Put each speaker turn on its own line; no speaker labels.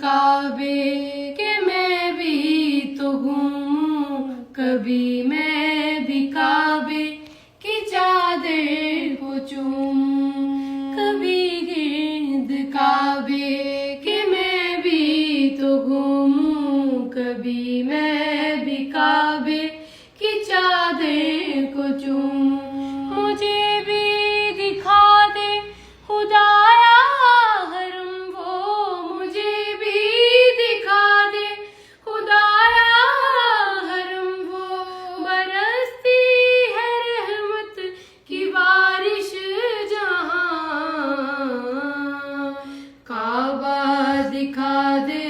काबे के मैं भी तो घूमूं कभी, मैं भी काबे की चादर को चूमूं कभी, गिर्द काबे के मैं भी तो घूमूं कभी, मैं भी काबे की चादर को चूमूं। मुझे भी दिखा दे खुदाया हरम वो, मुझे भी दिखा दे खुदाया हरम वो, बरसती है रहमत की बारिश जहां, काबा दिखा दे